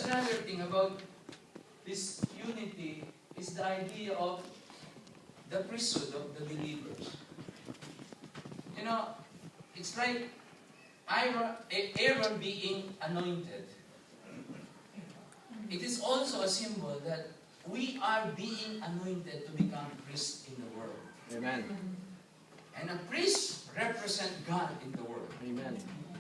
another thing about this unity is the idea of the priesthood of the believers. You know, it's like Aaron being anointed. It is also a symbol that we are being anointed to become priests in the world. Amen. And a priest represents God in the world. Amen.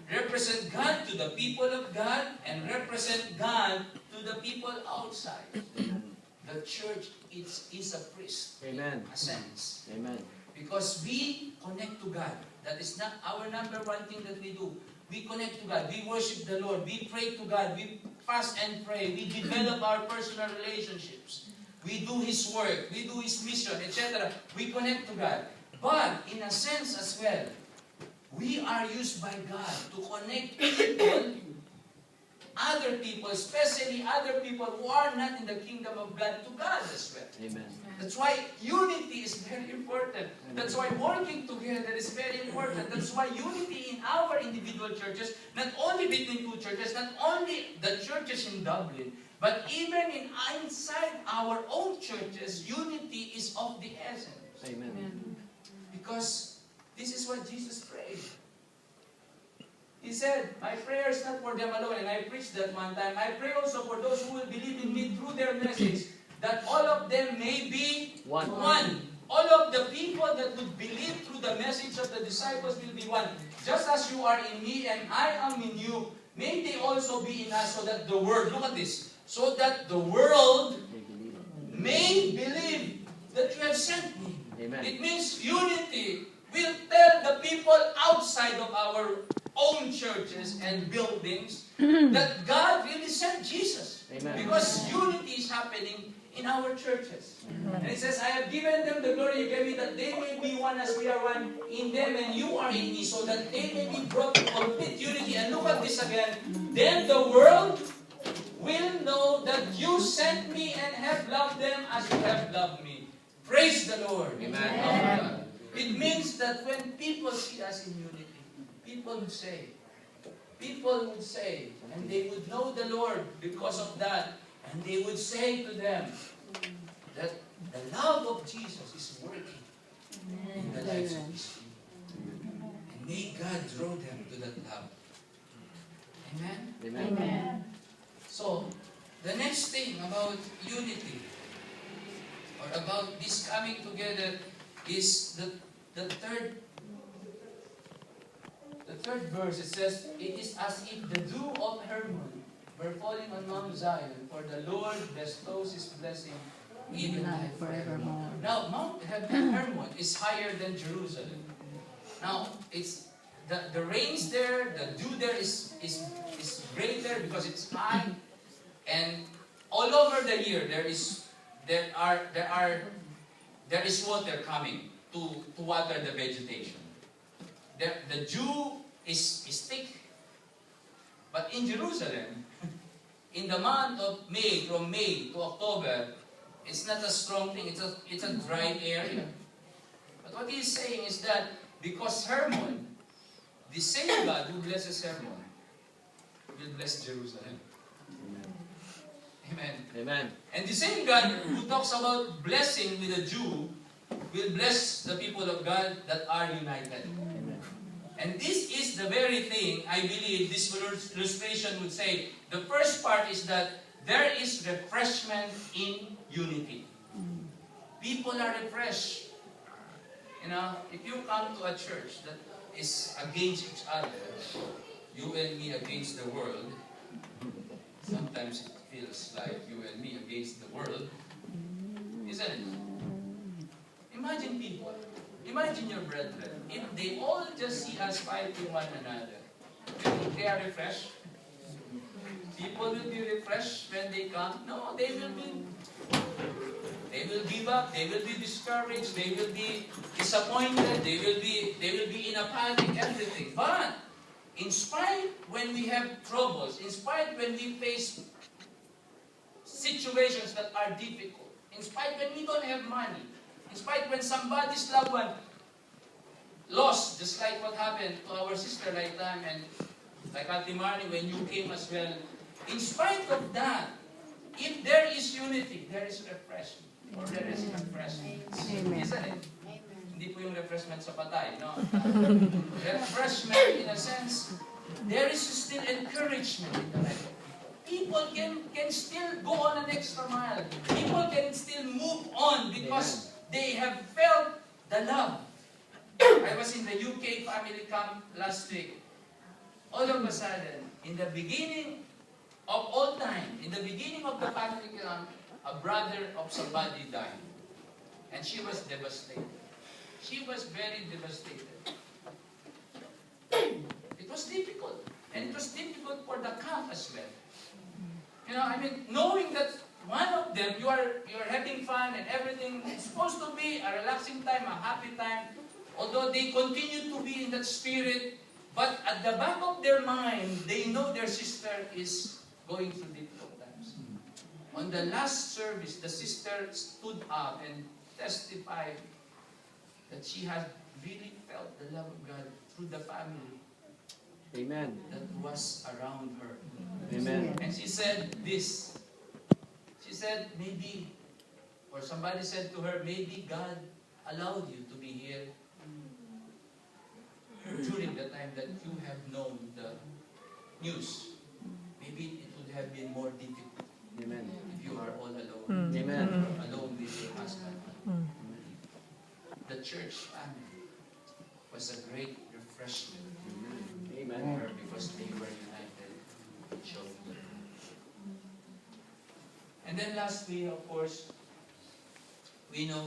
Represent God to the people of God and represent God to the people outside. The church is a priest. Amen. In a sense. Amen. Because we connect to God. That is not our number one thing that we do. We connect to God. We worship the Lord. We pray to God. We fast and pray. We develop our personal relationships. We do His work. We do His mission, etc. We connect to God. But in a sense as well, we are used by God to connect people, other people, especially other people who are not in the kingdom of God, to God as well. Amen. That's why unity is very important. That's why working together is very important. That's why unity in our individual churches, not only between two churches, not only the churches in Dublin, but even inside our own churches, unity is of the essence. Amen. Because this is what Jesus prayed. He said, my prayer is not for them alone, and I preached that one time. I pray also for those who will believe in me through their message, that all of them may be One. All of the people that would believe through the message of the disciples will be one. Just as you are in me and I am in you, may they also be in us, so that the world, look at this, so that the world may believe that you have sent me. Amen. It means unity will tell the people outside of our own churches and buildings that God really sent Jesus. Amen. Because unity is happening in our churches. And it says, I have given them the glory you gave me, that they may be one as we are one in them and you are in me, so that they may be brought to complete unity. And look at this again. Then the world will know that you sent me and have loved them as you have loved me. Praise the Lord. Amen. It means that when people see us in unity, people would say, and they would know the Lord because of that, and they would say to them that the love of Jesus is working in the lives of His people. And may God draw them to that love. Amen? Amen. So, the next thing about unity, or about this coming together, is the third verse. It says, it is as if the dew of Hermon were falling on Mount Zion, for the Lord bestows His blessing even life forevermore. Now, Mount Hermon is higher than Jerusalem. Now, it's the rains there, the dew there is greater because it's high, and all over the year there is water coming to water the vegetation. The dew is thick, but in Jerusalem, in the month of May, from May to October, it's not a strong thing. It's a dry area. But what he's saying is that because Hermon, the same God who blesses Hermon, will bless Jerusalem. Amen. Amen. And the same God who talks about blessing with a Jew will bless the people of God that are united. Amen. And this is the very thing I believe this illustration would say. The first part is that there is refreshment in unity. People are refreshed. You know, if you come to a church that is against each other, you and me against the world, sometimes it feels like you and me against the world, isn't it? Imagine people, imagine your brethren, if they all just see us fighting one another, you think they are refreshed? People will be refreshed when they come? No, they will give up, they will be discouraged, they will be disappointed, they will be in a panic, everything. But in spite when we have troubles, in spite when we face situations that are difficult, in spite when we don't have money, in spite when somebody's loved one lost, just like what happened to our sister right time, and like Ate Marnie when you came as well, in spite of that, if there is unity, there is refreshment. Or there is refreshment. Amen. Isn't it? Hindi po yung refreshment sa patay, no? Refreshment in a sense, there is still encouragement in the life. People can still go on an extra mile. People can still move on because they have felt the love. I was in the UK family camp last week. All of a sudden, in the beginning of all time, in the beginning of the family camp, a brother of somebody died. And she was devastated. She was very devastated. It was difficult. And it was difficult for the camp as well. You know, I mean, knowing that one of them, you're having fun and everything, it's supposed to be a relaxing time, a happy time, although they continue to be in that spirit, but at the back of their mind, they know their sister is going through difficult times. On the last service, the sister stood up and testified that she has really felt the love of God through the family Amen. that was around her. Amen. And she said this. She said, maybe, or somebody said to her, maybe God allowed you to be here during the time that you have known the news. Maybe it would have been more difficult Amen. if you are all alone. Amen. Alone with your husband. The church family was a great refreshment to Amen. her because they were united with each other. And then lastly, of course, we know